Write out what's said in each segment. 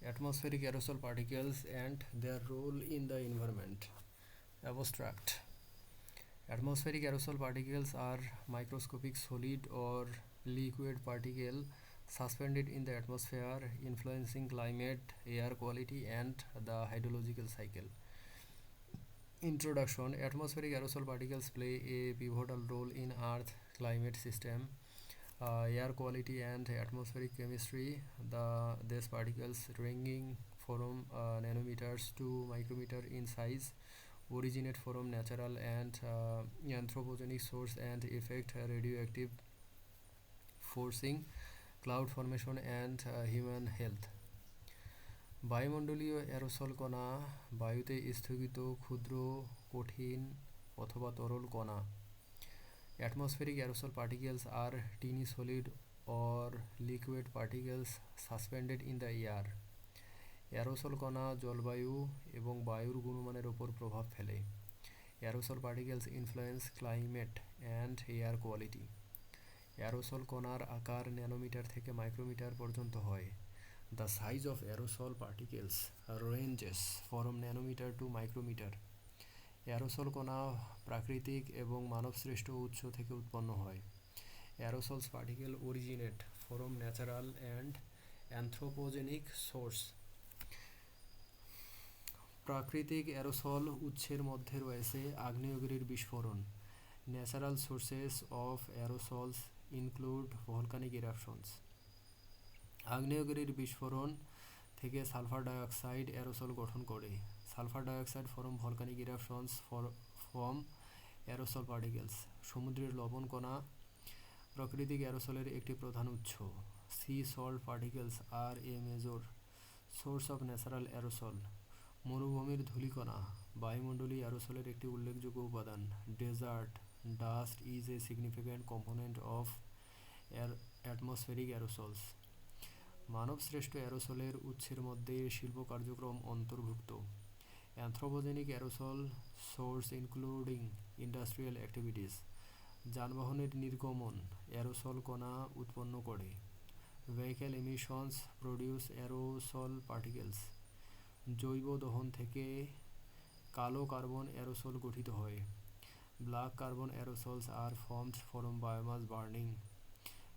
Atmospheric aerosol particles and their role in the environment. Abstract. Atmospheric aerosol particles are microscopic solid or liquid particles suspended in the atmosphere, influencing climate, air quality, and the hydrological cycle. Introduction. Atmospheric aerosol particles play a pivotal role in Earth climate system, air quality, and atmospheric chemistry. These particles, ranging from nanometers to micrometer in size, originate from natural and anthropogenic source and affect radioactive forcing, cloud formation, and human health. বায়ুমণ্ডলীয় aerosol কণা বায়ুতে স্থগিত ক্ষুদ্র কঠিন অথবা তরল কণা. Atmospheric aerosol particles are teeny solid or liquid particles suspended in the air. Aerosol কণা জলবায়ু এবং বায়ুর গুণমানের উপর প্রভাব ফেলে. Aerosol particles influence climate and air quality. Aerosol কণার আকার ন্যানোমিটার থেকে মাইক্রোমিটার পর্যন্ত হয়. The size of aerosol particles ranges from nanometer to micrometer. Aerosol কণা প্রাকৃতিক এবং মানবসৃষ্ট উৎস থেকে উৎপন্ন হয়. Aerosols particle originate from natural and anthropogenic source. প্রাকৃতিক অ্যারোসল উৎসের মধ্যে রয়েছে আগ্নেয়গিরির বিস্ফোরণ. Natural sources of aerosols include volcanic eruptions. আগ্নেয়গিরির বিস্ফোরণ থেকে সালফার ডাইঅক্সাইড অ্যারোসল গঠন করে. Sulphur dioxide from volcanic eruptions form aerosol particles. সমুদ্রের লবণ কণা প্রাকৃতিক অ্যারোসলের একটি প্রধান উৎস. Sea salt particles are a major source of natural aerosol. মরুভূমির ধূলিকণা বায়ুমণ্ডলীয় অ্যারোসলের একটি উল্লেখযোগ্য উপাদান. Desert dust is a significant component of atmospheric aerosols. মানবশ্রেষ্ঠ অ্যারোসলের উৎসের মধ্যে শিল্প কার্যক্রম অন্তর্ভুক্ত. Anthropogenic aerosol source including industrial activities. যানবাহনের নির্গমন অ্যারোসল কণা উৎপন্ন করে. Vehicle emissions produce aerosol particles. জৈব দহন থেকে কালো কার্বন অ্যারোসল গঠিত হয়. Black carbon aerosols are formed from biomass burning.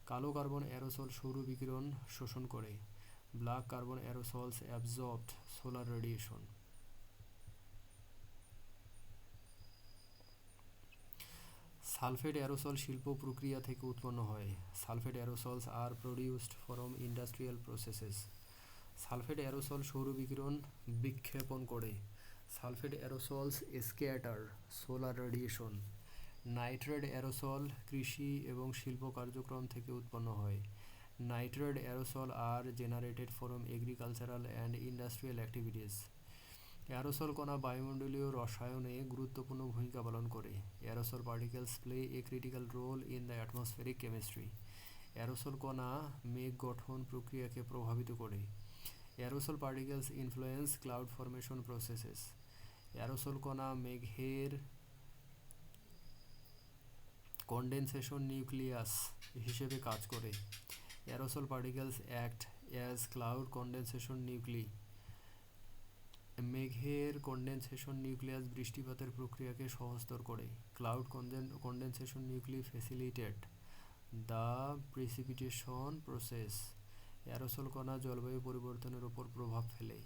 কালো কার্বন অ্যারোসল সৌর বিকিরণ শোষণ করে. Black carbon aerosols absorbed solar radiation. Sulphate aerosol শিল্প প্রক্রিয়া থেকে উৎপন্ন হয়. Sulphate aerosols are produced from industrial processes. Sulphate aerosol সৌর বিকিরণ বিক্ষেপণ করে. Sulphate aerosols scatter solar radiation. Nitrate aerosol কৃষি এবং শিল্প কার্যক্রম থেকে উৎপন্ন হয়. Nitrate aerosol are generated from agricultural and industrial activities. Aerosol কণা বায়ুমণ্ডলীয় রসায়নে গুরুত্বপূর্ণ ভূমিকা পালন করে. Aerosol particles play a critical role in the atmospheric chemistry. Aerosol কণা মেঘ গঠন প্রক্রিয়াকে প্রভাবিত করে. Aerosol particles influence cloud formation processes. Aerosol কণা মেঘের কন্ডেনসেশন নিউক্লিয়াস হিসেবে কাজ করে. Aerosol particles act as cloud condensation nuclei. মেঘের কন্ডেনসেশন নিউক্লিয়াস বৃষ্টিপাতের প্রক্রিয়াকে সহজতর করে. Cloud condensation nuclei facilitate the precipitation process. Aerosol কণা জলবায়ু পরিবর্তনের উপর প্রভাব ফেলে.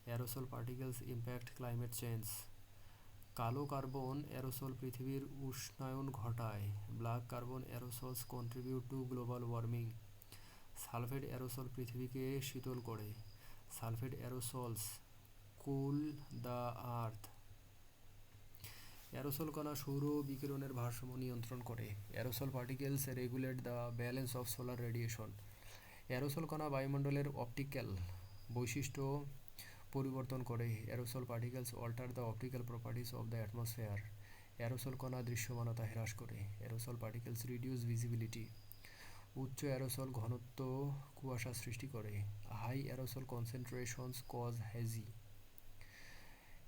Aerosol particles impact climate change. কালো কার্বন অ্যারোসল পৃথিবীর উষ্ণায়ন ঘটায়. Black carbon aerosols contribute to global warming. Sulphate aerosol পৃথিবীকে শীতল করে. Sulphate aerosols cool the earth. Aerosol কণা সৌর বিকিরণের ভারসাম্য নিয়ন্ত্রণ করে. Aerosol particles regulate the balance of solar radiation. Aerosol কণা বায়ুমণ্ডলের অপটিক্যাল বৈশিষ্ট্য পরিবর্তন করে. Aerosol particles alter the optical properties of the atmosphere. Aerosol কণা দৃশ্যমানতা হ্রাস করে. Aerosol particles reduce visibility. উচ্চ অ্যারোসল ঘনত্ব কুয়াশা সৃষ্টি করে. High aerosol concentrations cause hazy.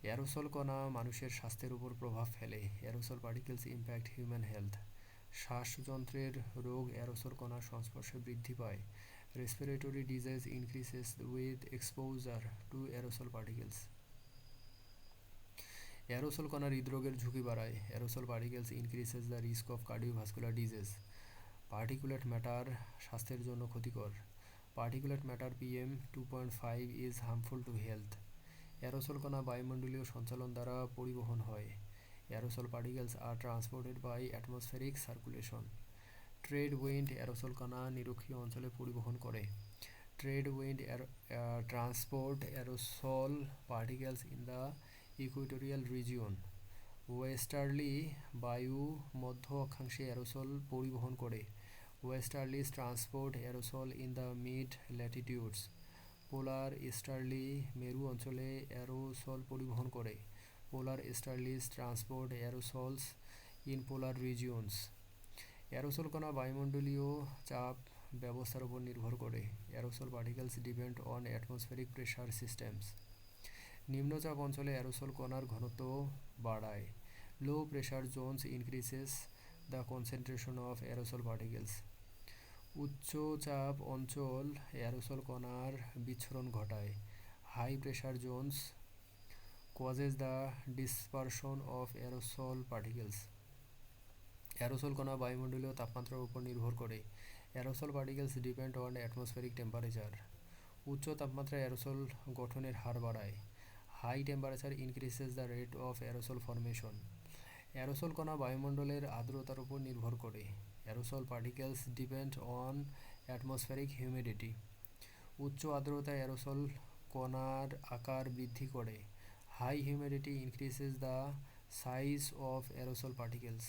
Aerosol কণা মানুষের স্বাস্থ্যের উপর প্রভাব ফেলে. Aerosol particles impact human health. শ্বাসযন্ত্রের রোগ অ্যারোসল কণার সংস্পর্শে বৃদ্ধি পায়. Respiratory disease increases with exposure to aerosol particles. Aerosol কণা হৃদরোগের ঝুঁকি বাড়ায়. Aerosol particles increases the risk of cardiovascular disease. Particulate matter স্বাস্থ্যের জন্য ক্ষতিকর. Particulate matter PM2.5 is harmful to health. Aerosol কণা বায়ুমণ্ডলীয় সঞ্চালন দ্বারা পরিবহন হয়. Aerosol particles are transported by atmospheric circulation. Trade wind aerosol কণা নিরক্ষীয় অঞ্চলে পরিবহন করে. Trade wind transport aerosol particles in the equatorial region. Westerly বায়ু মধ্য অক্ষাংশে aerosol পরিবহন করে. Westerlies transport aerosol in the mid latitudes. Polar easterly মেরু অঞ্চলে aerosol পরিবহন করে. Polar easterlies transport aerosols in polar regions. Aerosol কণা বায়ুমণ্ডলীয় চাপ ব্যবস্থার উপর নির্ভর করে. Aerosol particles depend on atmospheric pressure systems. নিম্নচাপ অঞ্চলে aerosol কণার ঘনত্ব বাড়ায়. Low pressure zones increases the concentration of aerosol particles. উচ্চচাপ অঞ্চল aerosol কণার বিচ্ছুরণ ঘটায়. High pressure zones causes the dispersion of aerosol particles. Aerosol কণা বায়ুমণ্ডলীয় তাপমাত্রার উপর নির্ভর করে. Aerosol particles depend on atmospheric temperature. উচ্চ তাপমাত্রা aerosol গঠনের হার বাড়ায়. High temperature increases the rate of aerosol formation. Aerosol কণা বায়ুমণ্ডলের আর্দ্রতার উপর নির্ভর করে. Aerosol particles depend on atmospheric humidity. উচ্চ আর্দ্রতা aerosol কণার আকার বৃদ্ধি করে. High humidity increases the size of aerosol particles.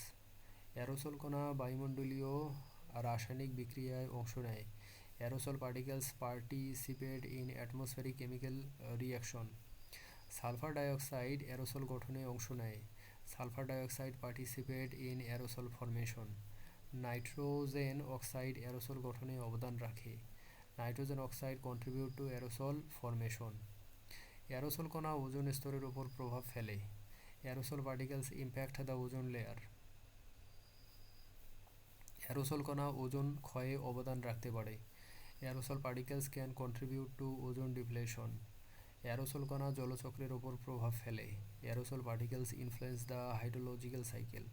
Aerosol কণা বায়ুমণ্ডলীয় রাসায়নিক বিক্রিয়ায় অংশ নেয়. Aerosol particles participate in atmospheric chemical reaction. Sulfur dioxide aerosol গঠনে অংশ নেয়. Sulfur dioxide participate in aerosol formation. Nitrogen oxide aerosol গঠনে অবদান রাখে. Nitrogen oxide contribute to aerosol formation. Aerosol কণা ওজোন স্তরের উপর প্রভাব ফেলে. Aerosol particles impact the ozone layer. Aerosol কণা ওজোন ক্ষয়ে অবদান রাখতে পারে. Aerosol particles can contribute to ozone depletion. Aerosol কণা জলচক্রের উপর প্রভাব ফেলে. Aerosol particles influence the hydrological cycle.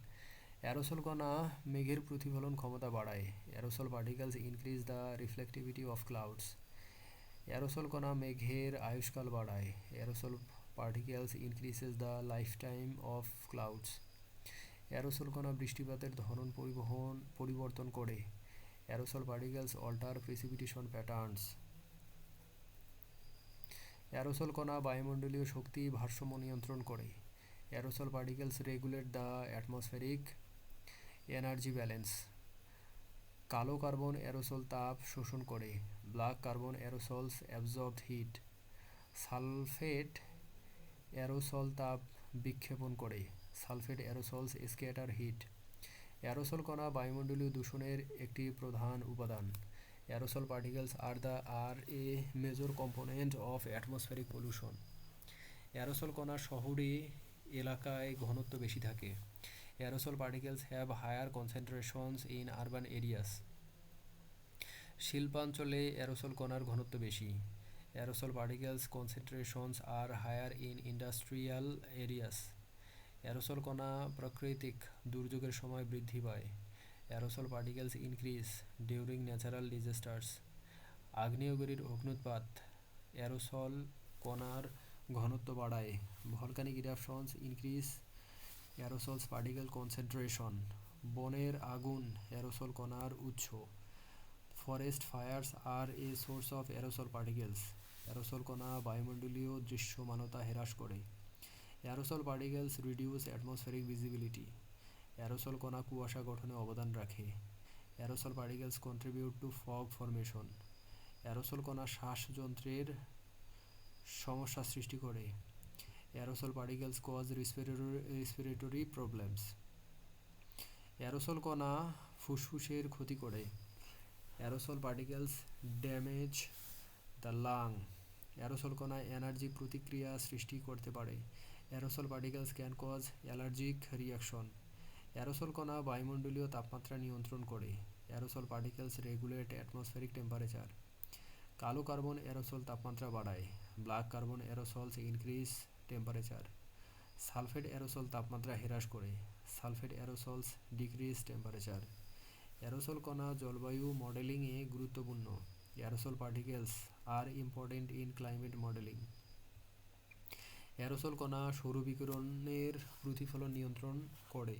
Aerosol কণা মেঘের প্রতিফলন ক্ষমতা বাড়ায়. Aerosol particles increase the reflectivity of clouds. Aerosol কণা মেঘের আয়ুষ্কাল বাড়ায়. Aerosol particles increases the lifetime of clouds. Aerosol কণা বৃষ্টিপাতের ধরন পরিবর্তন করে. Aerosol particles alter precipitation patterns. Aerosol কণা বায়ুমণ্ডলীয় শক্তি ভারসাম্য নিয়ন্ত্রণ করে. Aerosol particles regulate the atmospheric energy balance. কালো কার্বন aerosol তাপ শোষণ করে. Black carbon aerosols absorb heat. Sulfate aerosol তাপ বিক্ষেপণ করে. Sulfate aerosols scatter heat. Aerosol কণা বায়ুমণ্ডলীয় দূষণের একটি প্রধান উপাদান. Aerosol particles are a major component of atmospheric pollution. Aerosol কণা শহরি এলাকায় ঘনত্ব বেশি থাকে. Aerosol particles have higher concentrations in urban areas. শিল্পাঞ্চলে aerosol কণার ঘনত্ব বেশি. Aerosol particles concentrations are higher in industrial areas. Aerosol কণা প্রাকৃতিক দুর্যোগের সময় বৃদ্ধি পায়. Aerosol particles increase during natural disasters. আগ্নেয়গিরির অগ্ন্যুৎপাত aerosol কণার ঘনত্ব বাড়ায়. Volcanic eruptions increase aerosols particle concentration. বনের আগুন aerosol কণার উৎস. Forest fires are a source of aerosol particles. Aerosol কণা বায়ুমণ্ডলীয় দৃশ্যমানতা হ্রাস করে. Aerosol particles reduce atmospheric visibility. Aerosol কণা কুয়াশা গঠনে অবদান রাখে. Aerosol particles contribute to fog formation. Aerosol কণা শ্বাসযন্ত্রের সমস্যা সৃষ্টি করে. Aerosol particles cause respiratory problems. Aerosol কণা ফুসফুসের ক্ষতি করে. Aerosol particles damage the lung. Aerosol কণা এনার্জি প্রতিক্রিয়া সৃষ্টি করতে পারে. Aerosol particles can cause allergic reaction. Aerosol কণা বায়ুমণ্ডলীয় তাপমাত্রা নিয়ন্ত্রণ করে. Aerosol particles regulate atmospheric temperature. কালো কার্বন এরোসল তাপমাত্রা বাড়ায়। Black carbon aerosols increase temperature. Sulphate aerosol তাপমাত্রা হ্রাস করে। Sulphate aerosols decrease temperature. Aerosol কণা জলবায়ু মডেলিংয়ে গুরুত্বপূর্ণ। Aerosol particles are important in climate modelling. Aerosol কণা সৌর বিকিরণের প্রতিফলন নিয়ন্ত্রণ করে।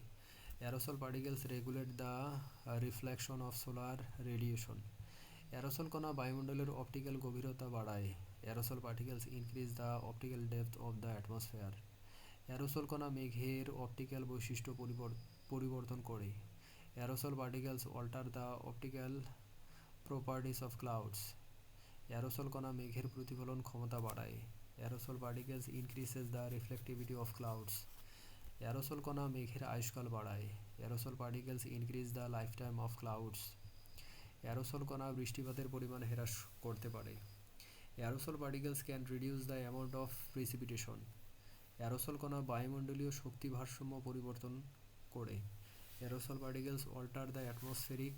Aerosol particles regulate the reflection of solar radiation. Aerosol কণা বায়ুমণ্ডলের অপটিক্যাল গভীরতা বাড়ায়। Aerosol particles increase the optical depth of the atmosphere. Aerosol কণা মেঘের অপটিক্যাল বৈশিষ্ট্য পরিবর্তন করে। Aerosol particles alter the optical properties of clouds. Aerosol কণা মেঘের প্রতিফলন ক্ষমতা বাড়ায়। Aerosol particles increases the reflectivity of clouds. Aerosol কণা মেঘের আয়ুষ্কাল বাড়ায়। Aerosol particles increase the lifetime of clouds. Aerosol কণা বৃষ্টিপাতের পরিমাণ হ্রাস করতে পারে। Aerosol particles can reduce the amount of precipitation. Aerosol কণা বায়ুমণ্ডলীয় শক্তি ভারসাম্য পরিবর্তন করে। Aerosol particles alter the atmospheric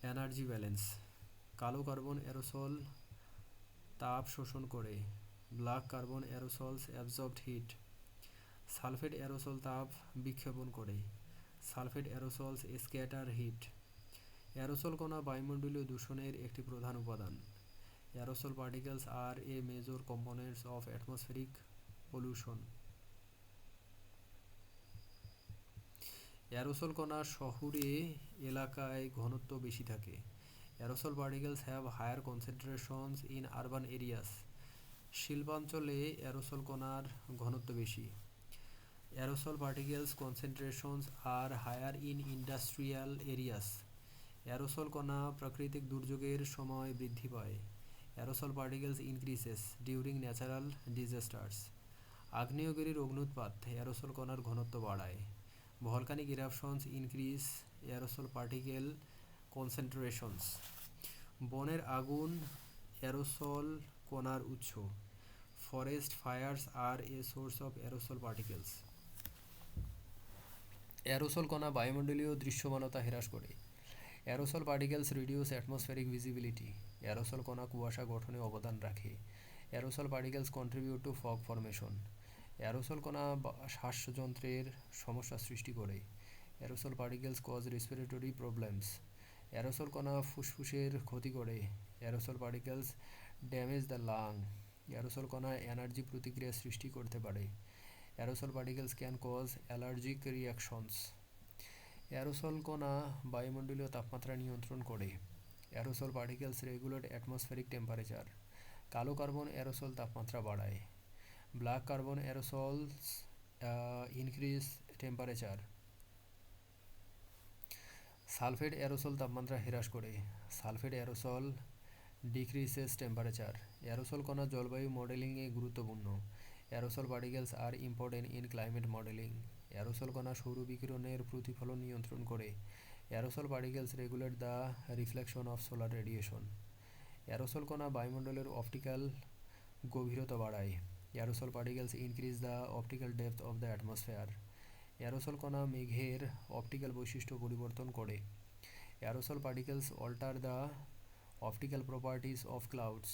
energy balance. কালো কার্বন এরোসল তাপ শোষণ করে। Black carbon aerosols absorbed heat. Sulphate aerosol তাপ বিক্ষেপণ করে। Sulphate aerosols scatter heat. Aerosol কণা বায়ুমণ্ডলীয় দূষণের একটি প্রধান উপাদান। Aerosol particles are a major components of atmospheric pollution. Aerosol কণা শহুরে এলাকায় ঘনত্ব বেশি থাকে। Aerosol particles have higher concentrations in urban areas. শিল্পাঞ্চলে এরোসল কণার ঘনত্ব বেশি। Aerosol particles concentrations are higher in industrial areas. Aerosol কণা প্রাকৃতিক দুর্যোগের সময় বৃদ্ধি পায়। Aerosol particles increases during natural disasters. আগ্নেয়গিরির অগ্ন্যুৎপাত এরোসল কণার ঘনত্ব বাড়ায়। Volcanic eruptions increase aerosol particle concentrations. বনের আগুন এরোসল কণার উৎস। Forest fires are a source of aerosol particles. Aerosol কণা বায়ুমণ্ডলীয় দৃশ্যমানতা হ্রাস করে। Aerosol particles reduce atmospheric visibility. Aerosol কণা কুয়াশা গঠনে অবদান রাখে। Aerosol particles contribute to fog formation. Aerosol কণা শ্বাসযন্ত্রের সমস্যা সৃষ্টি করে। Aerosol particles cause respiratory problems. Aerosol কণা ফুসফুসের ক্ষতি করে। Aerosol particles damage the lung. Aerosol কণা এনার্জি প্রতিক্রিয়া সৃষ্টি করতে পারে। Aerosol particles can cause allergic reactions. Aerosol কণা বায়ুমণ্ডলীয় তাপমাত্রা নিয়ন্ত্রণ করে। Aerosol particles regulate atmospheric temperature. কালো কার্বন এরোসল তাপমাত্রা বাড়ায়। Black carbon aerosols increase temperature. Sulphate aerosol তাপমাত্রা হ্রাস করে। Sulphate aerosol decreases temperature. Aerosol কণা জলবায়ু মডেলিংয়ে গুরুত্বপূর্ণ। Aerosol particles are important in climate modelling. Aerosol কণা সৌর বিকিরণের প্রতিফলন নিয়ন্ত্রণ করে। Aerosol particles regulate the reflection of solar radiation. Aerosol কণা বায়ুমণ্ডলের অপটিক্যাল গভীরতা বাড়ায়। Aerosol particles increase the optical depth of the atmosphere. Aerosol কণা মেঘের অপটিক্যাল বৈশিষ্ট্য পরিবর্তন করে। Aerosol particles alter the optical properties of clouds.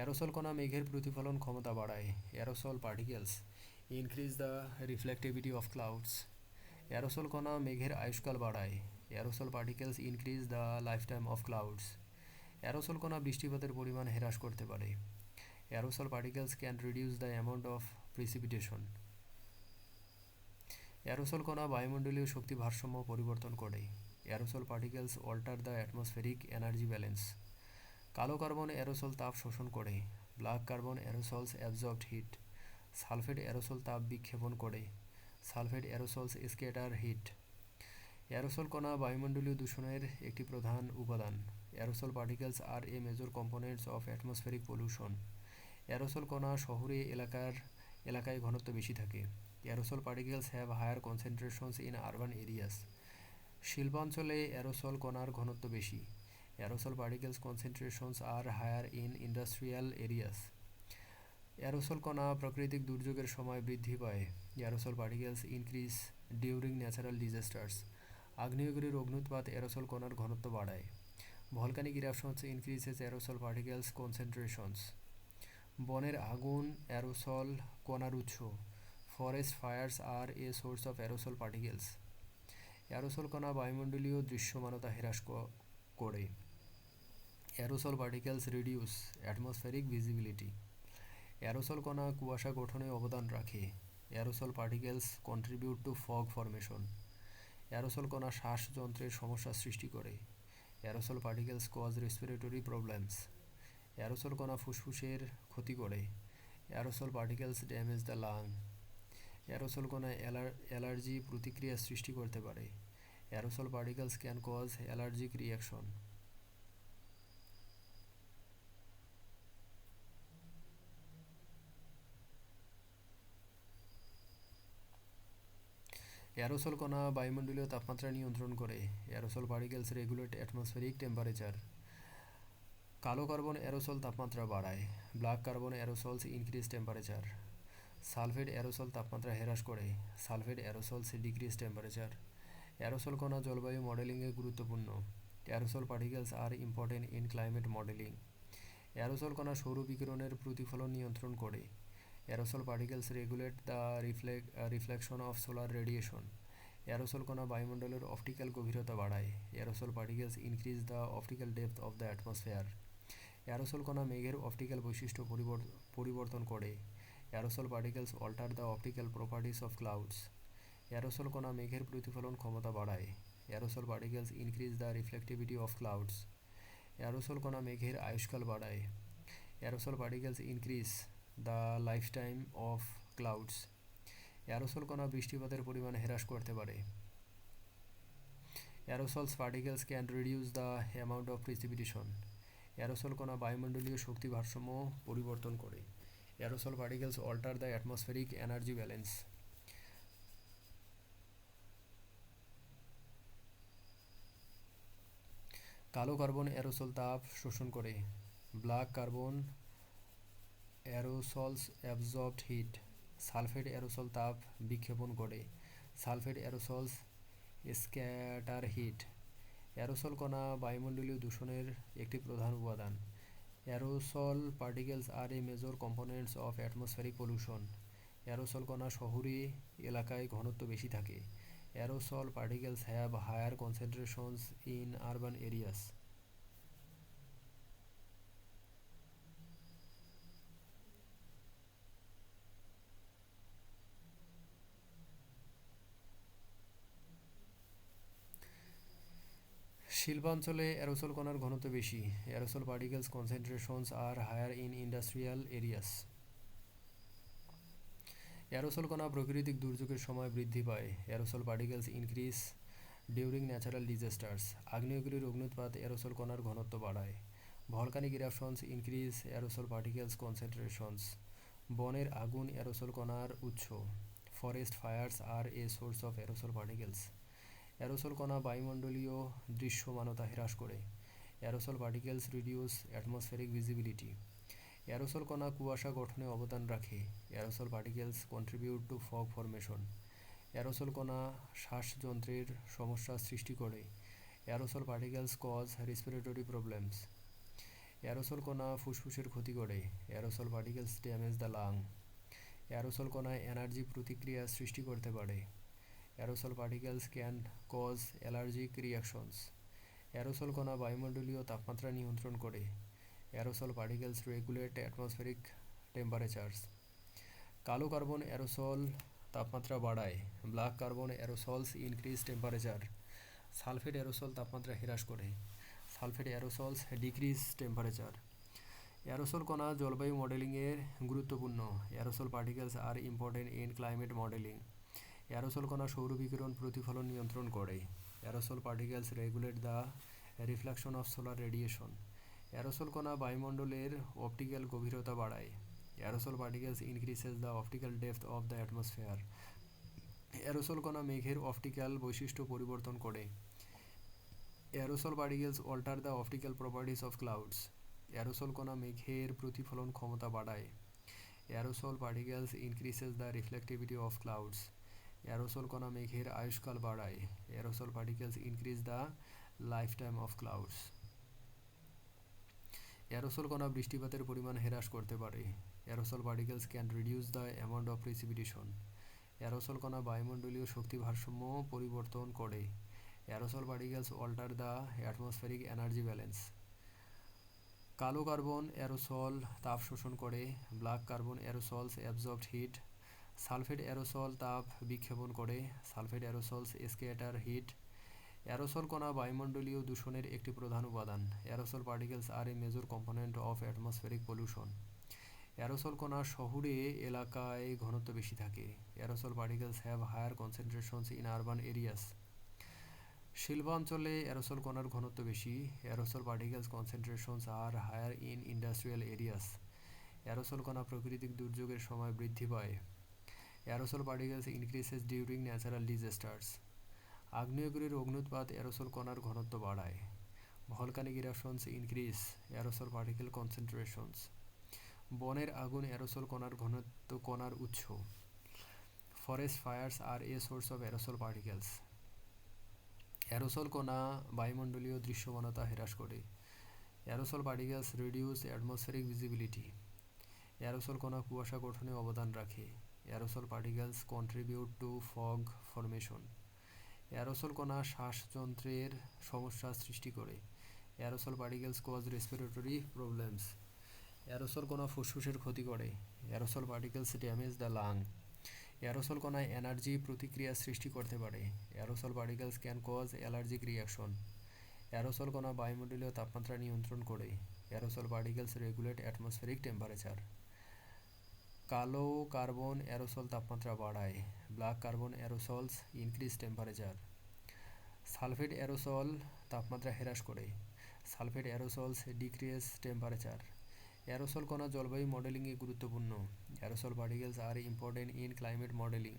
Aerosol কণা মেঘের প্রতিফলন ক্ষমতা বাড়ায়। Aerosol particles increase the reflectivity of clouds. Aerosol কণা মেঘের আয়ুষ্কাল বাড়ায়। Aerosol particles increase the lifetime of clouds. Aerosol কণা বৃষ্টিপাতের পরিমাণ হ্রাস করতে পারে। Aerosol particles can reduce the amount of precipitation. Aerosol কণা বায়ুমণ্ডলীয় শক্তি ভারসাম্য পরিবর্তন করে। Aerosol particles alter the atmospheric energy balance. কালো কার্বন এরোসল তাপ শোষণ করে। Black carbon aerosols absorbed heat. Sulphate aerosol তাপ বিক্ষেপণ করে। Sulphate aerosols scatter heat. Aerosol কণা বায়ুমণ্ডলীয় দূষণের একটি প্রধান উপাদান। Aerosol particles are a major components of atmospheric pollution. Aerosol কণা শহুরে এলাকায় ঘনত্ব বেশি থাকে। Aerosol particles have higher concentrations in urban areas. শিল্পাঞ্চলে এরোসল কণার ঘনত্ব বেশি। Aerosol particles concentrations are higher in industrial areas. Aerosol কণা প্রাকৃতিক দুর্যোগের সময় বৃদ্ধি পায়। Aerosol particles increase during natural disasters. আগ্নেয়গিরির অগ্ন্যুৎপাত এরোসল কণার ঘনত্ব বাড়ায়। Volcanic eruptions increases aerosol particles concentrations. বনের আগুন অ্যারোসল কণার উৎস। Forest fires are a source of aerosol particles. Aerosol কণা বায়ুমণ্ডলীয় দৃশ্যমানতা হ্রাস করে। Aerosol particles reduce atmospheric visibility. Aerosol কণা কুয়াশা গঠনে অবদান রাখে। Aerosol particles contribute to fog formation. Aerosol কণা শ্বাসযন্ত্রের সমস্যা সৃষ্টি করে। Aerosol particles cause respiratory problems. Aerosol কণা ফুসফুসের ক্ষতি করে। Aerosol particles damage the lung. Aerosol কণা অ্যালার্জি প্রতিক্রিয়া সৃষ্টি করতে পারে। Aerosol particles can cause allergic reaction. Aerosol কণা বায়ুমণ্ডলীয় তাপমাত্রা নিয়ন্ত্রণ করে। Aerosol particles regulate atmospheric temperature. কালো কার্বন অ্যারোসল তাপমাত্রা বাড়ায়। Black carbon aerosols increase temperature. Sulphate aerosol তাপমাত্রা হ্রাস করে। Sulphate aerosols decrease temperature. Aerosol কণা জলবায়ু মডেলিংয়ে গুরুত্বপূর্ণ। Aerosol particles are important in climate modelling. Aerosol কণা সৌর বিকিরণের প্রতিফলন নিয়ন্ত্রণ করে। Aerosol particles regulate the reflection of solar radiation. Aerosol কণা বায়ুমণ্ডলের অপটিক্যাল গভীরতা বাড়ায়। Aerosol particles increase the optical depth of the atmosphere. Aerosol কণা মেঘের অপটিক্যাল বৈশিষ্ট্য পরিবর্তন করে। Aerosol particles alter the optical properties of clouds. Aerosol কণা মেঘের প্রতিফলন ক্ষমতা বাড়ায়। Aerosol particles increase the reflectivity of clouds. Aerosol কণা মেঘের আয়ুষ্কাল বাড়ায়। Aerosol particles increase the life time of clouds. Aerosol কণা বৃষ্টিপাতের পরিমাণ হ্রাস করতে পারে। Aerosols particles can reduce the amount of precipitation. Aerosol কণা বায়ুমণ্ডলীয় শক্তি ভারসাম্য পরিবর্তন করে। Aerosol particles alter the atmospheric energy balance. কালো কার্বন অ্যারোসল তাপ শোষণ করে। Black carbon aerosols absorbed heat. Sulphate aerosol তাপ বিক্ষেপণ করে। Sulphate aerosols scatter heat. Aerosol কণা বায়ুমণ্ডলীয় দূষণের একটি প্রধান উপাদান। Aerosol particles are a major components of atmospheric pollution. Aerosol কণা শহুরে এলাকায় ঘনত্ব বেশি থাকে। Aerosol particles have higher concentrations in urban areas. শিল্পাঞ্চলে অ্যারোসল কণার ঘনত্ব বেশি। Aerosol particles concentrations are higher in industrial areas. Aerosol কণা প্রাকৃতিক দুর্যোগের সময় বৃদ্ধি পায়। Aerosol particles increase during natural disasters. আগ্নেয়গিরির অগ্নুৎপাত অ্যারোসল কণার ঘনত্ব বাড়ায়। Volcanic eruptions increase aerosol particles concentrations. বনের আগুন অ্যারোসল কণার উৎস। Forest fires are a source of aerosol particles. Aerosol কণা বায়ুমণ্ডলীয় দৃশ্যমানতা হ্রাস করে। Aerosol particles reduce atmospheric visibility. Aerosol কণা কুয়াশা গঠনে অবদান রাখে। Aerosol particles contribute to fog formation. Aerosol কণা শ্বাসযন্ত্রের সমস্যা সৃষ্টি করে। Aerosol particles cause respiratory problems. Aerosol কণা ফুসফুসের ক্ষতি করে। Aerosol particles damage the lung. Aerosol কণায় এনার্জি প্রতিক্রিয়া সৃষ্টি করতে পারে। Aerosol particles can cause allergic reactions. Aerosol কণা বায়ুমণ্ডলীয় তাপমাত্রা নিয়ন্ত্রণ করে। Aerosol particles regulate atmospheric temperatures. কালো কার্বন অ্যারোসল তাপমাত্রা বাড়ায়। Black carbon aerosols increase temperature. Sulphate aerosol তাপমাত্রা হ্রাস করে। Sulphate aerosols decrease temperature. Aerosol কণা জলবায়ু মডেলিংয়ের গুরুত্বপূর্ণ। Aerosol particles are important in climate modelling. Aerosol কণা সৌর বিকিরণ প্রতিফলন নিয়ন্ত্রণ করে। Aerosol particles regulate the reflection of solar radiation. Aerosol কণা বায়ুমণ্ডলের অপটিক্যাল গভীরতা বাড়ায়। Aerosol particles increases the optical depth of the atmosphere. Aerosol কণা মেঘের অপটিক্যাল বৈশিষ্ট্য পরিবর্তন করে। Aerosol particles alter the optical properties of clouds. Aerosol কণা মেঘের প্রতিফলন ক্ষমতা বাড়ায়। Aerosol particles increases the reflectivity of clouds. Aerosol কণা মেঘের আয়ুষ্কাল বাড়ায়। Aerosol particles increase the life time of clouds. Aerosol কণা বৃষ্টিপাতের পরিমাণ হ্রাস করতে পারে। Aerosol particles can reduce the amount of precipitation. Aerosol কণা বায়ুমণ্ডলীয় শক্তি ভারসাম্য পরিবর্তন করে। Aerosol particles alter the atmospheric energy balance. কালো কার্বন অ্যারোসল তাপ শোষণ করে। Black carbon aerosols absorbed heat. Sulphate aerosol তাপ বিক্ষেপণ করে। Sulphate aerosols scatter heat. Aerosol কণা বায়ুমণ্ডলীয় দূষণের একটি প্রধান উপাদান। Aerosol particles are a major component of atmospheric pollution. Aerosol কণা শহুরে এলাকায় ঘনত্ব বেশি থাকে। Aerosol particles have higher concentrations in urban areas. শিল্পাঞ্চলে অ্যারোসল কণার ঘনত্ব বেশি। Aerosol particles concentrations are higher in industrial areas. Aerosol কণা প্রাকৃতিক দুর্যোগের সময় বৃদ্ধি পায়। Aerosol particles increases during natural disasters. আগ্নেয়গিরির অগ্নুৎপাত অ্যারোসল কণার ঘনত্ব বাড়ায়। Volcanic eruptions increase aerosol particle concentrations. বনের আগুন অ্যারোসল কণার ঘনত্ব কণার উৎস। Forest fires are a source of aerosol particles. Aerosol কণা বায়ুমণ্ডলীয় দৃশ্যমানতা হ্রাস করে। Aerosol particles reduce atmospheric visibility. Aerosol কণা কুয়াশা গঠনে অবদান রাখে। Aerosol particles contribute to fog formation. Aerosol কণা শ্বাসযন্ত্রের সমস্যা সৃষ্টি করে। Aerosol particles cause respiratory problems. Aerosol কণা ফুসফুসের ক্ষতি করে। Aerosol particles damage the lung. Aerosol কণায় এনার্জি প্রতিক্রিয়া সৃষ্টি করতে পারে। Aerosol particles can cause allergic reaction. Aerosol কণা বায়ুমণ্ডলীয় তাপমাত্রা নিয়ন্ত্রণ করে। Aerosol particles regulate atmospheric temperature. কালো কার্বন অ্যারোসল তাপমাত্রা বাড়ায়। Black carbon aerosols increase temperature. Sulphate aerosol তাপমাত্রা হ্রাস করে। Sulphate aerosols decrease temperature. Aerosol কণা জলবায়ু মডেলিংয়ে গুরুত্বপূর্ণ। Aerosol particles are important in climate modelling.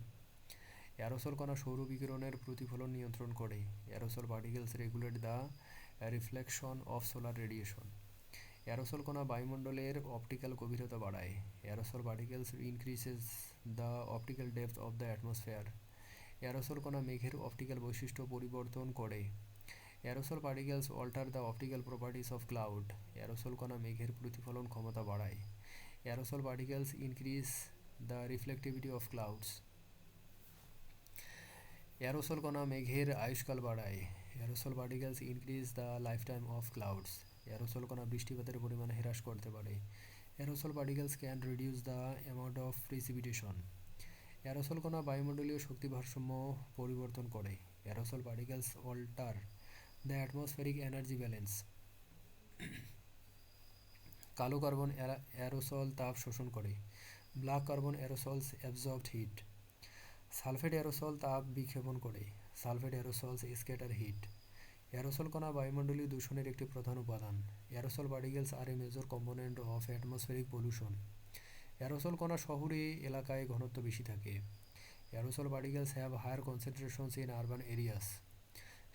Aerosol কণা সৌর বিকিরণের প্রতিফলন নিয়ন্ত্রণ করে। Aerosol particles regulate the reflection of solar radiation. Aerosol কণা বায়ুমণ্ডলের অপটিক্যাল গভীরতা বাড়ায়। Aerosol particles increases the optical depth of the atmosphere. Aerosol কণা মেঘের অপটিক্যাল বৈশিষ্ট্য পরিবর্তন করে। Aerosol particles alter the optical properties of cloud. Aerosol কণা মেঘের প্রতিফলন ক্ষমতা বাড়ায়। Aerosol particles increase the reflectivity of clouds. Aerosol কণা মেঘের আয়ুষ্কাল বাড়ায়। Aerosol particles increase the lifetime of clouds. Aerosol কণা বৃষ্টিপাতের পরিমাণ হ্রাস করতে পারে। Aerosol particles can reduce the amount of precipitation. Aerosol কণা বায়ুমণ্ডলীয় শক্তি ভারসাম্য পরিবর্তন করে। Aerosol particles alter the atmospheric energy balance. কালো কার্বন অ্যারোসল তাপ শোষণ করে। Black carbon aerosols absorbed heat. Sulphate aerosol তাপ বিক্ষেপণ করে। Sulphate aerosols scatter heat. Aerosol কণা বায়ুমণ্ডলীয় দূষণের একটি প্রধান উপাদান। Aerosol particles are a major component of atmospheric pollution. Aerosol কণা শহুরে এলাকায় ঘনত্ব বেশি থাকে। Aerosol particles have higher concentrations in urban areas.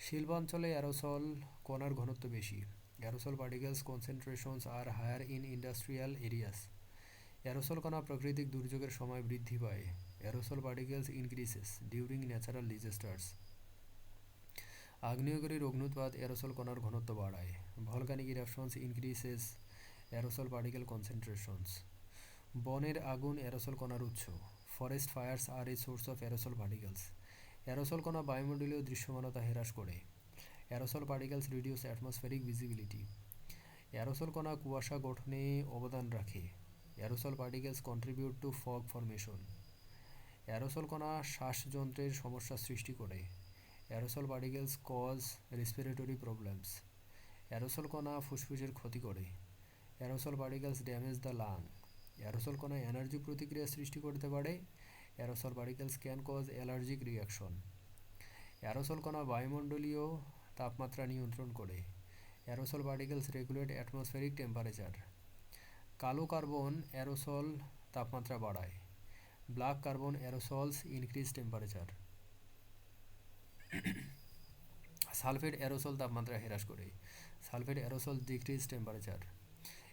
শিল্পাঞ্চলে অ্যারোসল কণার ঘনত্ব বেশি। Aerosol particles concentrations are higher in industrial areas. Aerosol কণা প্রাকৃতিক দুর্যোগের সময় বৃদ্ধি পায়। Aerosol particles increases during natural disasters. আগ্নেয়গিরির অগ্নুৎপাত অ্যারোসল কণার ঘনত্ব বাড়ায়। Volcanic eruptions increases aerosol particle concentrations. বনের আগুন অ্যারোসল কণার উৎস। Forest fires are a source of aerosol particles. Aerosol কণা বায়ুমণ্ডলীয় দৃশ্যমানতা হ্রাস করে। Aerosol particles reduce atmospheric visibility. Aerosol কণা কুয়াশা গঠনে অবদান রাখে। Aerosol particles contribute to fog formation. Aerosol কণা শ্বাসযন্ত্রের সমস্যা সৃষ্টি করে। Aerosol particles cause respiratory problems. Aerosol কণা ফুসফুসের ক্ষতি করে। Aerosol particles damage the lung. Aerosol কণা এনার্জি প্রতিক্রিয়া সৃষ্টি করতে পারে। Aerosol particles can cause allergic reaction. Aerosol কণা বায়ুমণ্ডলীয় তাপমাত্রা নিয়ন্ত্রণ করে। Aerosol particles regulate atmospheric temperature. কালো কার্বন অ্যারোসল তাপমাত্রা বাড়ায়। Black carbon aerosols increase temperature. Sulphate aerosol তাপমাত্রা হ্রাস করে। Sulphate aerosol decrease temperature.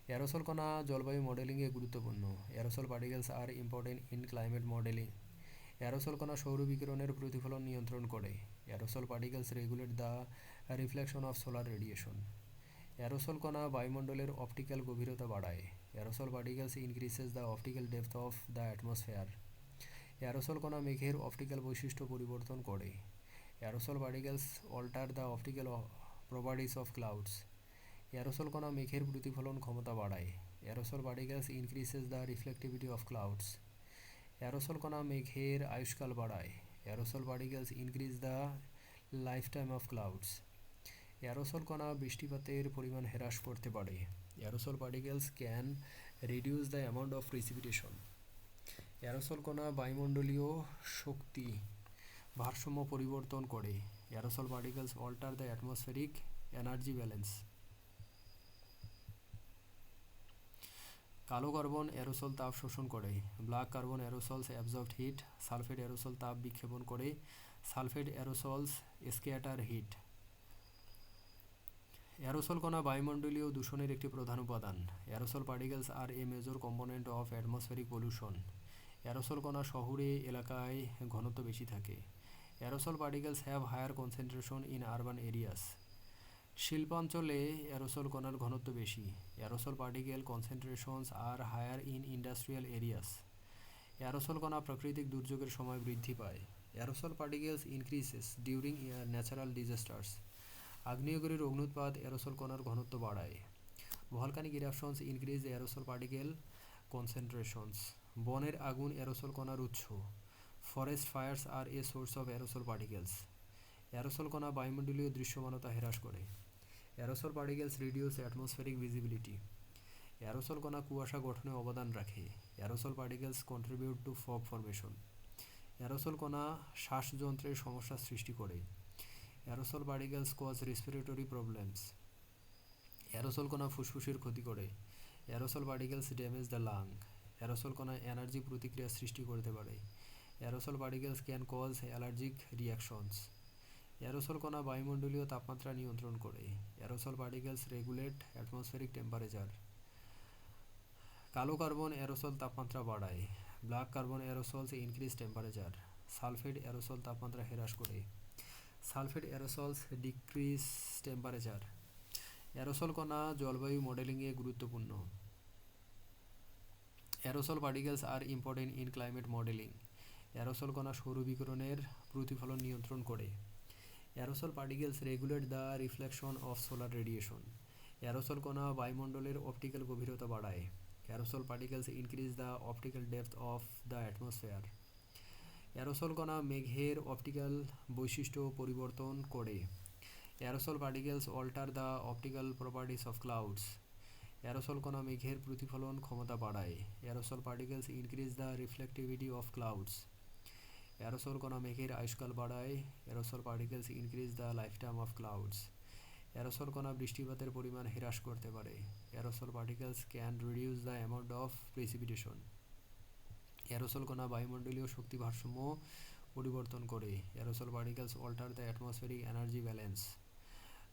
Aerosol কণা জলবায়ু মডেলিংয়ে গুরুত্বপূর্ণ। Aerosol particles are important in climate modelling. Aerosol কণা সৌর বিকিরণের প্রতিফলন নিয়ন্ত্রণ করে। Aerosol particles regulate the reflection of solar radiation. Aerosol কণা বায়ুমণ্ডলের অপটিক্যাল গভীরতা বাড়ায়। Aerosol particles increases the optical depth of the atmosphere. Aerosol কণা মেঘের অপটিক্যাল বৈশিষ্ট্য পরিবর্তন করে। Aerosol particles alter the optical properties of clouds. Aerosol কণা মেঘের প্রতিফলন ক্ষমতা বাড়ায়। Aerosol particles increases the reflectivity of clouds. Aerosol কণা মেঘের আয়ুষ্কাল বাড়ায়। Aerosol particles increase the life time of clouds. Aerosol কণা বৃষ্টিপাতের পরিমাণ হ্রাস করতে পারে। Aerosol particles can reduce the amount of precipitation. Aerosol কণা বায়ুমণ্ডলীয় শক্তি ভারসাম্য পরিবর্তন করে। Aerosol particles alter the atmospheric energy balance. কালো কার্বন অ্যারোসল তাপ শোষণ করে। Black carbon aerosols absorbed heat. Sulphate aerosol তাপ বিক্ষেপণ করে। Sulphate aerosols scatter heat. Aerosol কণা বায়ুমণ্ডলীয় দূষণের একটি প্রধান উপাদান। Aerosol particles are a major component of atmospheric pollution. Aerosol কণা শহুরে এলাকায় ঘনত্ব বেশি থাকে। Aerosol particles have higher concentration in urban areas. শিল্পাঞ্চলে অ্যারোসল কণার ঘনত্ব বেশি। Aerosol particle concentrations are higher in industrial areas. Aerosol কণা প্রাকৃতিক দুর্যোগের সময় বৃদ্ধি পায়। Aerosol particles increases during natural disasters. আগ্নেয়গিরির অগ্নুৎপাত অ্যারোসল কণার ঘনত্ব বাড়ায়। Volcanic eruptions increase aerosol particle concentrations. বনের আগুন অ্যারোসল কণার উৎস। Forest fires are a source of aerosol particles. Aerosol কণা বায়ুমণ্ডলীয় দৃশ্যমানতা হ্রাস করে। Aerosol particles reduce atmospheric visibility. Aerosol কণা কুয়াশা গঠনে অবদান রাখে। Aerosol particles contribute to fog formation. Aerosol কণা শ্বাসযন্ত্রের সমস্যা সৃষ্টি করে। Aerosol particles cause respiratory problems. Aerosol কণা ফুসফুসের ক্ষতি করে। Aerosol particles damage the lung. Aerosol কণা এনার্জি প্রতিক্রিয়া সৃষ্টি করতে পারে। Aerosol particles can cause allergic reactions. Aerosol কণা বায়ুমণ্ডলীয় তাপমাত্রা নিয়ন্ত্রণ করে। Aerosol particles regulate atmospheric temperature. কালো কার্বন অ্যারোসল তাপমাত্রা বাড়ায়। Black carbon aerosols increase temperature. Sulphate aerosol তাপমাত্রা হ্রাস করে। Sulphate aerosols decrease temperature. Aerosol কণা জলবায়ু মডেলিংয়ে গুরুত্বপূর্ণ। Aerosol particles are important in climate modelling. Aerosol কণা সৌর বিকিরণের প্রতিফলন নিয়ন্ত্রণ করে। Aerosol particles regulate the reflection of solar radiation. Aerosol কণা বায়ুমণ্ডলের অপটিক্যাল গভীরতা বাড়ায়। Aerosol particles increase the optical depth of the atmosphere. Aerosol কণা মেঘের অপটিক্যাল বৈশিষ্ট্য পরিবর্তন করে। Aerosol particles alter the optical properties of clouds. Aerosol কণা মেঘের প্রতিফলন ক্ষমতা বাড়ায়। Aerosol particles increase the reflectivity of clouds. Aerosol কণা মেঘের আয়ুষ্কাল বাড়ায়। Aerosol particles increase the life time of clouds. Aerosol কণা বৃষ্টিপাতের পরিমাণ হ্রাস করতে পারে। Aerosol particles can reduce the amount of precipitation. Aerosol কণা বায়ুমণ্ডলীয় শক্তি ভারসাম্য পরিবর্তন করে। Aerosol particles alter the atmospheric energy balance.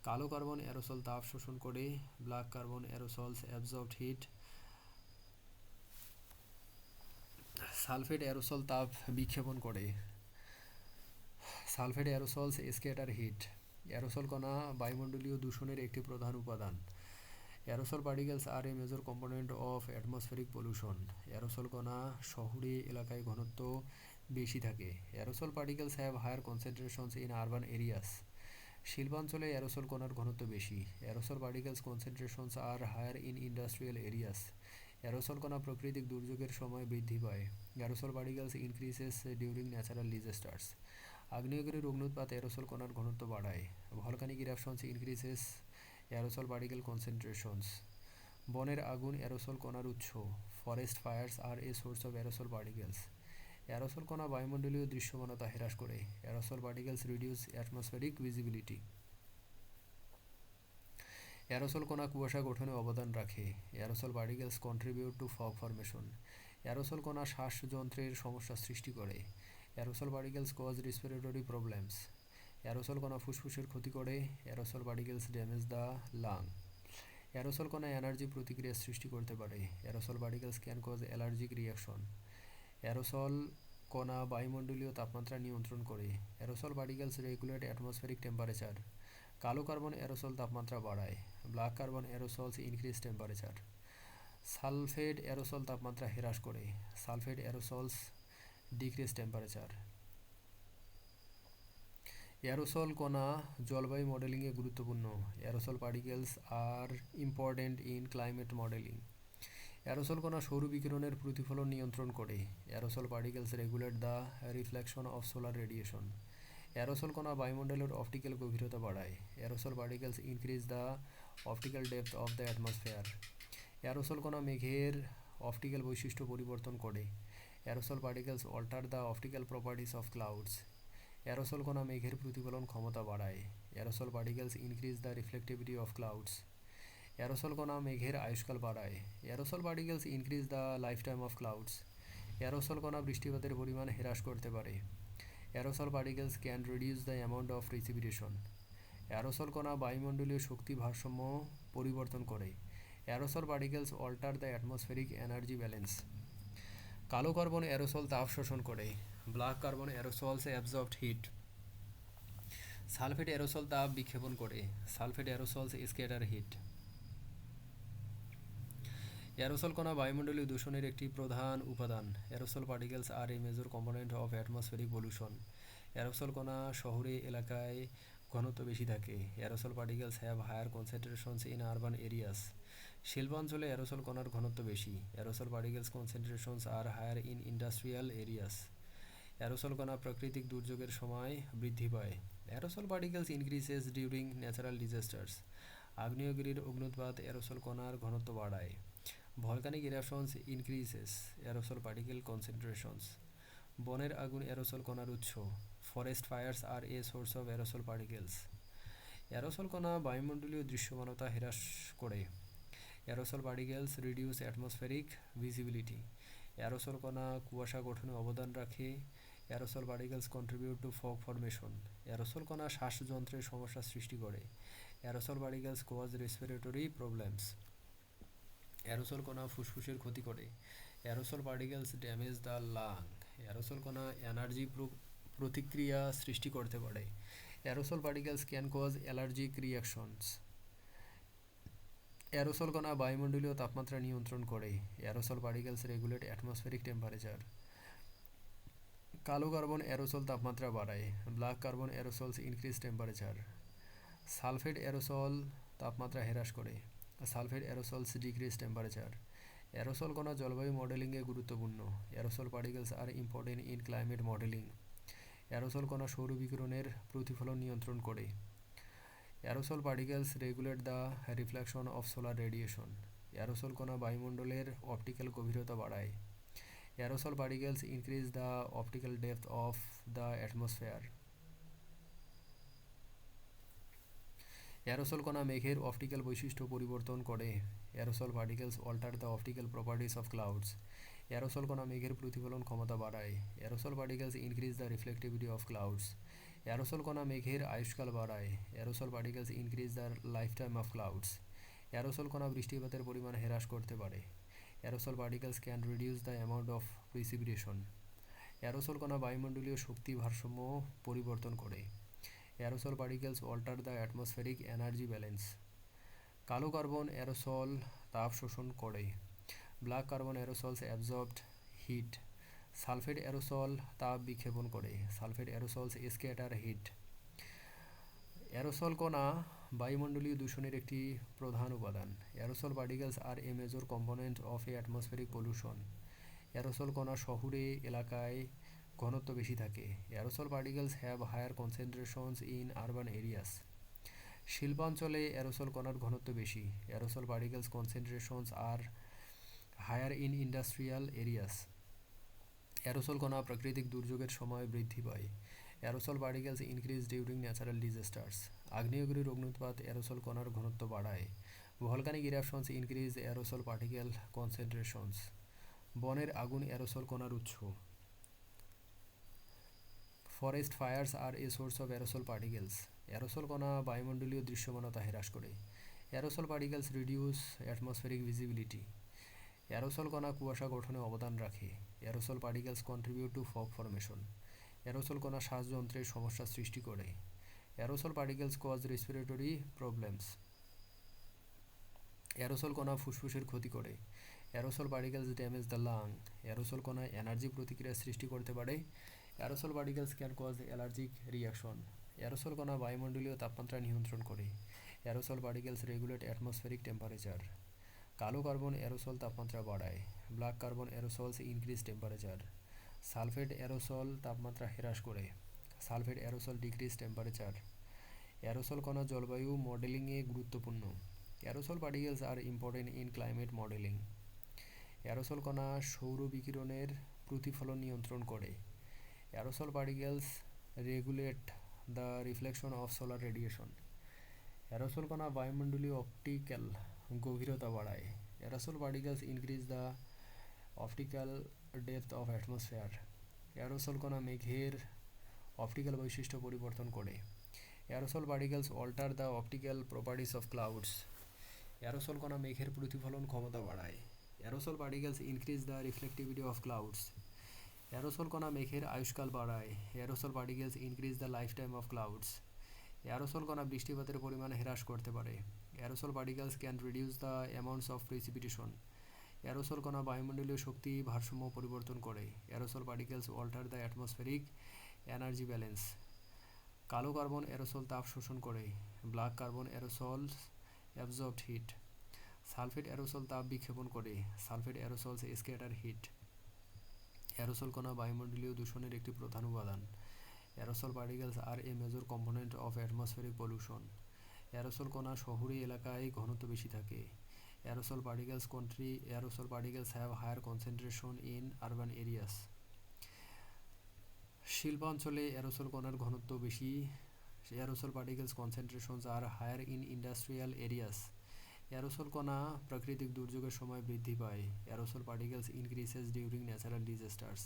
কালো কার্বন অ্যারোসল তাপ শোষণ করে। Black carbon aerosols absorbed heat. Sulphate aerosol তাপ বিক্ষেপণ করে। Sulphate aerosols scatter heat. Aerosol কণা বায়ুমণ্ডলীয় দূষণের একটি প্রধান উপাদান। Aerosol particles are a major component of atmospheric pollution. Aerosol কণা শহুরে এলাকায় ঘনত্ব বেশি থাকে। Aerosol particles have higher concentrations in urban areas. শিল্পাঞ্চলে অ্যারোসল কণার ঘনত্ব বেশি। Aerosol particles concentrations are higher in industrial areas. Aerosol কণা প্রাকৃতিক দুর্যোগের সময় বৃদ্ধি পায়। Aerosol particles increases during natural disasters. আগ্নেয়গিরির অগ্নুৎপাত অ্যারোসল কণার ঘনত্ব বাড়ায়। Volcanic eruptions increases aerosol particle concentrations. বনের আগুন অ্যারোসল কণার উৎস। Forest fires are a source of aerosol particles. Aerosol কণা বায়ুমণ্ডলীয় দৃশ্যমানতা হ্রাস করে। Aerosol particles reduce atmospheric visibility. Aerosol কণা কুয়াশা গঠনে অবদান রাখে। Aerosol particles contribute to fog formation. Aerosol কণা শ্বাসযন্ত্রের সমস্যা সৃষ্টি করে। Aerosol particles cause respiratory problems. Aerosol কণা ফুসফুসের ক্ষতি করে। Aerosol particles damage the lung. Aerosol কণা এনার্জি প্রতিক্রিয়া সৃষ্টি করতে পারে। Aerosol particles can cause allergic reaction. Aerosol কণা বায়ুমণ্ডলীয় তাপমাত্রা নিয়ন্ত্রণ করে। Aerosol particles regulate atmospheric temperature. কালো কার্বন অ্যারোসল তাপমাত্রা বাড়ায়। Black carbon aerosols increase temperature. Sulphate aerosol তাপমাত্রা হ্রাস করে। Sulphate aerosols decrease temperature. Aerosol কণা জলবায়ু মডেলিংয়ে গুরুত্বপূর্ণ। Aerosol particles are important in climate modelling. Aerosol কণা সৌর বিকিরণের প্রতিফলন নিয়ন্ত্রণ করে। Aerosol particles regulate the reflection of solar radiation. Aerosol কণা বায়ুমণ্ডলের অপটিক্যাল গভীরতা বাড়ায়। Aerosol particles increase the optical depth of the atmosphere. Aerosol কণা মেঘের অপটিক্যাল বৈশিষ্ট্য পরিবর্তন করে। Aerosol particles alter the optical properties of clouds. Aerosol কণা মেঘের প্রতিফলন ক্ষমতা বাড়ায়। Aerosol particles increase the reflectivity of clouds. Aerosol কণা মেঘের আয়ুষ্কাল বাড়ায়। Aerosol particles increase the life time of clouds. Aerosol কণা বৃষ্টিপাতের পরিমাণ হ্রাস করতে পারে। Aerosol particles can reduce the amount of precipitation. Aerosol কণা বায়ুমণ্ডলীয় শক্তি ভারসাম্য পরিবর্তন করে। Aerosol particles alter the atmospheric energy balance. কালো কার্বন অ্যারোসল তাপ শোষণ করে। Black carbon aerosols absorbed heat. Sulphate aerosol তাপ বিক্ষেপণ করে। Sulphate aerosols scatter heat. Aerosol কণা বায়ুমণ্ডলীয় দূষণের একটি প্রধান উপাদান। Aerosol particles are a major component of atmospheric pollution. Aerosol কণা শহরে এলাকায় ঘনত্ব বেশি থাকে। Aerosol particles have higher concentrations in urban areas. শিল্পাঞ্চলে অ্যারোসল কণার ঘনত্ব বেশি। Aerosol particles concentrations are higher in industrial areas. Aerosol কণা প্রাকৃতিক দুর্যোগের সময় বৃদ্ধি পায়। Aerosol particles increases during natural disasters. আগ্নেয়গিরির অগ্নুৎপাত অ্যারোসল কণার ঘনত্ব বাড়ায়। Volcanic eruptions increases aerosol particle concentrations. বনের আগুন অ্যারোসল কণার উৎস। Forest fires are a source of aerosol particles. Aerosol কণা বায়ুমণ্ডলীয় দৃশ্যমানতা হ্রাস করে। Aerosol particles reduce atmospheric visibility. Aerosol কণা কুয়াশা গঠনে অবদান রাখে। Aerosol particles contribute to fog formation. Aerosol কণা শ্বাসযন্ত্রের সমস্যা সৃষ্টি করে। Aerosol particles cause respiratory problems. Aerosol কণা ফুসফুসের ক্ষতি করে। Aerosol particles damage the lung. Aerosol কণা এনার্জি প্রতিক্রিয়া সৃষ্টি করতে পারে। Aerosol particles can cause allergic reactions. Aerosol কণা বায়ুমণ্ডলীয় তাপমাত্রা নিয়ন্ত্রণ করে। Aerosol particles regulate atmospheric temperature. কালো কার্বন অ্যারোসল তাপমাত্রা বাড়ায়। Black carbon aerosols increase temperature. Sulphate aerosol তাপমাত্রা হ্রাস করে। Sulphate aerosols decrease temperature. Aerosol কণা জলবায়ু মডেলিংয়ে গুরুত্বপূর্ণ। Aerosol particles are important in climate modelling. Aerosol কণা সৌর বিকিরণের প্রতিফলন নিয়ন্ত্রণ করে। Aerosol particles regulate the reflection of solar radiation. Aerosol কণা বায়ুমণ্ডলের অপটিক্যাল গভীরতা বাড়ায়। Aerosol particles increase the optical depth of the atmosphere. Aerosol কণা মেঘের অপটিক্যাল বৈশিষ্ট্য পরিবর্তন করে। Aerosol particles alter the optical properties of clouds. Aerosol কণা মেঘের প্রতিফলন ক্ষমতা বাড়ায়। Aerosol particles increase the reflectivity of clouds. Aerosol কণা মেঘের আয়ুষ্কাল বাড়ায়। Aerosol particles increase the life time of clouds. Aerosol কণা বৃষ্টিপাতের পরিমাণ হ্রাস করতে পারে। Aerosol particles can reduce the amount of precipitation. Aerosol কণা বায়ুমণ্ডলীয় শক্তি ভারসাম্য পরিবর্তন করে। Aerosol particles alter the atmospheric energy balance. কালো কার্বন অ্যারোসল তাপ শোষণ করে। Black carbon aerosols absorbed heat. Sulphate aerosol তাপ বিক্ষেপণ করে। Sulphate aerosols scatter heat. Aerosol কণা বায়ুমণ্ডলীয় দূষণের একটি প্রধান উপাদান। Aerosol particles are a major component of a atmospheric pollution. Aerosol কণা শহুরে এলাকায় ঘনত্ব বেশি থাকে। Aerosol particles have higher concentrations in urban areas. শিল্পাঞ্চলে অ্যারোসল কণার ঘনত্ব বেশি। Aerosol particles concentrations are higher in industrial areas. Aerosol কণা প্রাকৃতিক দুর্যোগের সময় বৃদ্ধি পায়। Aerosol particles increase during natural disasters. আগ্নেয়গিরির অগ্নুৎপাত অ্যারোসল কণার ঘনত্ব বাড়ায়। Volcanic eruptions increase aerosol particle concentrations. বনের আগুন অ্যারোসল কণার উৎস। Forest fires are a source of aerosol particles. Aerosol কণা বায়ুমণ্ডলীয় দৃশ্যমানতা হ্রাস করে। Aerosol particles reduce atmospheric visibility. Aerosol কণা কুয়াশা গঠনে অবদান রাখে। Aerosol particles contribute to fog formation. Aerosol কণা শ্বাসযন্ত্রের সমস্যা সৃষ্টি করে। Aerosol particles cause respiratory problems. Aerosol কণা ফুসফুসের ক্ষতি করে। Aerosol particles damage the lung. Aerosol কণা এনার্জি প্রতিক্রিয়া সৃষ্টি করতে পারে। Aerosol particles can cause allergic reaction. Aerosol কণা বায়ুমণ্ডলীয় তাপমাত্রা নিয়ন্ত্রণ করে। Aerosol particles regulate atmospheric temperature. কালো কার্বন অ্যারোসল তাপমাত্রা বাড়ায়। Black carbon aerosols increase temperature. Sulphate aerosol তাপমাত্রা হ্রাস করে। Sulphate aerosol decrease temperature. Aerosol কণা জলবায়ু মডেলিংয়ে গুরুত্বপূর্ণ। Aerosol particles are important in climate modelling. Aerosol কণা সৌর বিকিরণের প্রতিফলন নিয়ন্ত্রণ করে। Aerosol particles regulate the reflection of solar radiation. Aerosol কণা বায়ুমণ্ডলীয় অপটিক্যাল গভীরতা বাড়ায়। Aerosol particles increase the optical depth of atmosphere. Aerosol কণা মেঘের অপটিক্যাল বৈশিষ্ট্য পরিবর্তন করে। Aerosol particles alter the optical properties of clouds. Aerosol কণা মেঘের প্রতিফলন ক্ষমতা বাড়ায়। Aerosol particles increase the reflectivity of clouds. Aerosol কণা মেঘের আয়ুষ্কাল বাড়ায়। Aerosol particles increase the life time of clouds. Aerosol কণা বৃষ্টিপাতের পরিমাণ হ্রাস করতে পারে। Aerosol particles can reduce the amounts of precipitation. Aerosol কণা বায়ুমণ্ডলীয় শক্তি ভারসাম্য পরিবর্তন করে। Aerosol particles alter the atmospheric energy balance. কালো কার্বন অ্যারোসল তাপ শোষণ করে। Black carbon aerosols absorbed heat. Sulphate aerosol তাপ বিক্ষেপণ করে। Sulphate aerosols scatter heat. Aerosol কণা বায়ুমণ্ডলীয় দূষণের একটি প্রধান উপাদান। Aerosol particles are a major component of atmospheric pollution. Aerosol কণা শহুরে এলাকায় ঘনত্ব বেশি থাকে। Aerosol particles have higher concentration in urban areas. শিল্পাঞ্চলে অ্যারোসল কণার ঘনত্ব বেশি। Aerosol particles concentrations are higher in industrial areas. Aerosol কণা প্রাকৃতিক দুর্যোগের সময় বৃদ্ধি পায়। Aerosol particles increases during natural disasters.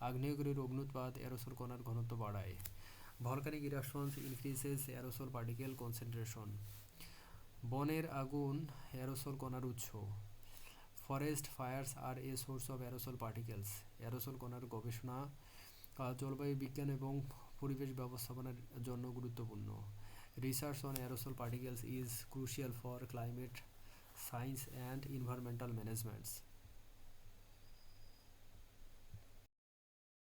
আগ্নেয়গিরির অগ্নুৎপাত অ্যারোসল কণার ঘনত্ব বাড়ায়। Volcanic eruptions increases aerosol particle concentration. বনের আগুন অ্যারোসল কণার উৎস। Forest fires are a source of aerosol particles. Aerosol কণার গবেষণা জলবায়ু বিজ্ঞান এবং পরিবেশ ব্যবস্থাপনার জন্য গুরুত্বপূর্ণ। Research on aerosol particles is crucial for climate science and environmental ম্যানেজমেন্টস।